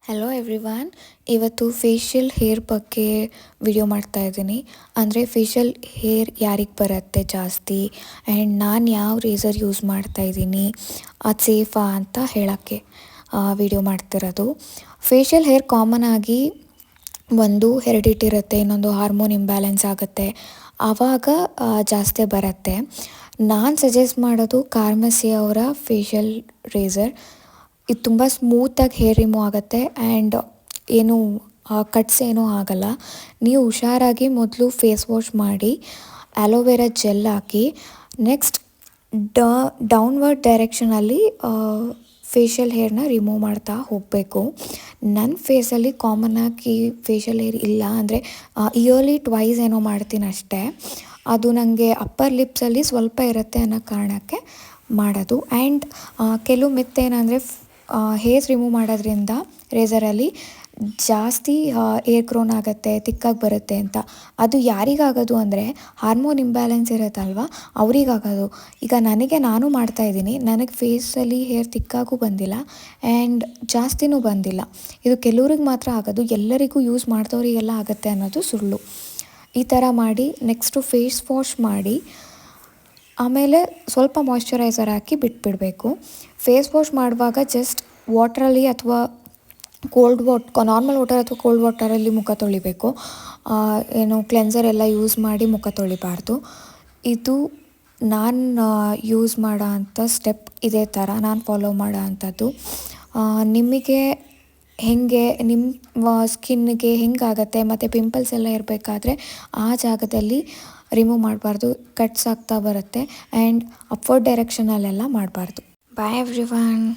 Hello everyone, ಇವತ್ತು facial hair ಬಗ್ಗೆ video ಮಾಡ್ತಾ ಇದ್ದೀನಿ. ಅಂದರೆ ಫೇಶಿಯಲ್ ಹೇರ್ ಯಾರಿಗೆ ಬರುತ್ತೆ ಜಾಸ್ತಿ ಆ್ಯಂಡ್ ನಾನು ಯಾವ ರೇಸರ್ ಯೂಸ್ ಮಾಡ್ತಾ ಇದ್ದೀನಿ, ಅದು ಸೇಫಾ ಅಂತ ಹೇಳೋಕ್ಕೆ ವಿಡಿಯೋ ಮಾಡ್ತಿರೋದು. ಫೇಶಿಯಲ್ ಹೇರ್ ಕಾಮನ್ ಆಗಿ ಒಂದು ಹೆರಿಡಿಟಿ ಇರುತ್ತೆ, ಇನ್ನೊಂದು ಹಾರ್ಮೋನ್ ಇಂಬ್ಯಾಲೆನ್ಸ್ ಆಗುತ್ತೆ, ಆವಾಗ ಜಾಸ್ತಿ ಬರುತ್ತೆ. ನಾನು ಸಜೆಸ್ಟ್ ಮಾಡೋದು ಕಾರ್ಮಸಿ ಅವರ ಫೇಶಿಯಲ್ ರೇಸರ್. ಇದು ತುಂಬ ಸ್ಮೂತಾಗಿ ಹೇರ್ ರಿಮೂವ್ ಆಗುತ್ತೆ ಆ್ಯಂಡ್ ಏನು ಕಟ್ಸ್ ಏನೂ ಆಗಲ್ಲ. ನೀವು ಹುಷಾರಾಗಿ ಮೊದಲು ಫೇಸ್ ವಾಶ್ ಮಾಡಿ ಆಲೋವೆರಾ ಜೆಲ್ ಹಾಕಿ ನೆಕ್ಸ್ಟ್ ಡೌನ್ವರ್ಡ್ ಡೈರೆಕ್ಷನಲ್ಲಿ ಫೇಶಿಯಲ್ ಹೇರ್ನ ರಿಮೂವ್ ಮಾಡ್ತಾ ಹೋಗಬೇಕು. ನನ್ನ ಫೇಸಲ್ಲಿ ಕಾಮನ್ನಾಗಿ ಫೇಶಿಯಲ್ ಹೇರ್ ಇಲ್ಲ, ಅಂದರೆ ಇಯರ್ಲಿ ಟ್ವೈಸ್ ಏನೋ ಮಾಡ್ತೀನಿ ಅಷ್ಟೇ. ಅದು ನನಗೆ ಅಪ್ಪರ್ ಲಿಪ್ಸಲ್ಲಿ ಸ್ವಲ್ಪ ಇರುತ್ತೆ ಅನ್ನೋ ಕಾರಣಕ್ಕೆ ಮಾಡೋದು. ಆ್ಯಂಡ್ ಕೆಲವು ಮಿತ್ ಏನಂದರೆ ಹೇರ್ಸ್ ರಿಮೂವ್ ಮಾಡೋದ್ರಿಂದ ರೇಸರಲ್ಲಿ ಜಾಸ್ತಿ ಏರ್ ಗ್ರೋನ್ ಆಗುತ್ತೆ, ತಿಕ್ಕಾಗಿ ಬರುತ್ತೆ ಅಂತ. ಅದು ಯಾರಿಗಾಗೋದು ಅಂದರೆ ಹಾರ್ಮೋನ್ ಇಂಬ್ಯಾಲೆನ್ಸ್ ಇರುತ್ತಲ್ವ ಅವರಿಗಾಗೋದು. ಈಗ ನಾನು ಮಾಡ್ತಾಯಿದ್ದೀನಿ, ನನಗೆ ಫೇಸಲ್ಲಿ ಹೇರ್ ತಿಕ್ಕಾಗೂ ಬಂದಿಲ್ಲ ಆ್ಯಂಡ್ ಜಾಸ್ತಿನೂ ಬಂದಿಲ್ಲ. ಇದು ಕೆಲವ್ರಿಗೆ ಮಾತ್ರ ಆಗೋದು, ಎಲ್ಲರಿಗೂ ಯೂಸ್ ಮಾಡಿದವರಿಗೆಲ್ಲ ಆಗುತ್ತೆ ಅನ್ನೋದು ಸುಳ್ಳು. ಈ ಥರ ಮಾಡಿ ನೆಕ್ಸ್ಟು ಫೇಸ್ ವಾಶ್ ಮಾಡಿ ಆಮೇಲೆ ಸ್ವಲ್ಪ ಮಾಯ್ಶ್ಚರೈಸರ್ ಹಾಕಿ ಬಿಟ್ಬಿಡಬೇಕು. ಫೇಸ್ ವಾಶ್ ಮಾಡುವಾಗ ಜಸ್ಟ್ ವಾಟ್ರಲ್ಲಿ ಅಥವಾ ನಾರ್ಮಲ್ ವಾಟರ್ ಅಥವಾ ಕೋಲ್ಡ್ ವಾಟರಲ್ಲಿ ಮುಖ ತೊಳಿಬೇಕು. ಏನು ಕ್ಲೆನ್ಸರ್ ಎಲ್ಲ ಯೂಸ್ ಮಾಡಿ ಮುಖ ತೊಳಿಬಾರ್ದು. ಇದು ನಾನು ಯೂಸ್ ಮಾಡೋ ಅಂಥ ಸ್ಟೆಪ್ ಇದೇ ಥರ ನಾನು ಫಾಲೋ ಮಾಡೋ ಅಂಥದ್ದು. ನಿಮಗೆ ಹೇಗೆ ನಿಮ್ಮ ಸ್ಕಿನ್ನಿಗೆ ಹೆಂಗಾಗತ್ತೆ ಮತ್ತು ಪಿಂಪಲ್ಸ್ ಎಲ್ಲ ಇರಬೇಕಾದ್ರೆ ಆ ಜಾಗದಲ್ಲಿ ರಿಮೂವ್ ಮಾಡಬಾರ್ದು, ಕಟ್ಸ್ ಆಗ್ತಾ ಬರುತ್ತೆ ಆ್ಯಂಡ್ ಅಪ್ವರ್ಡ್ ಡೈರೆಕ್ಷನಲ್ಲೆಲ್ಲ ಮಾಡಬಾರ್ದು. ಬಾಯ್ ಎವ್ರಿವನ್.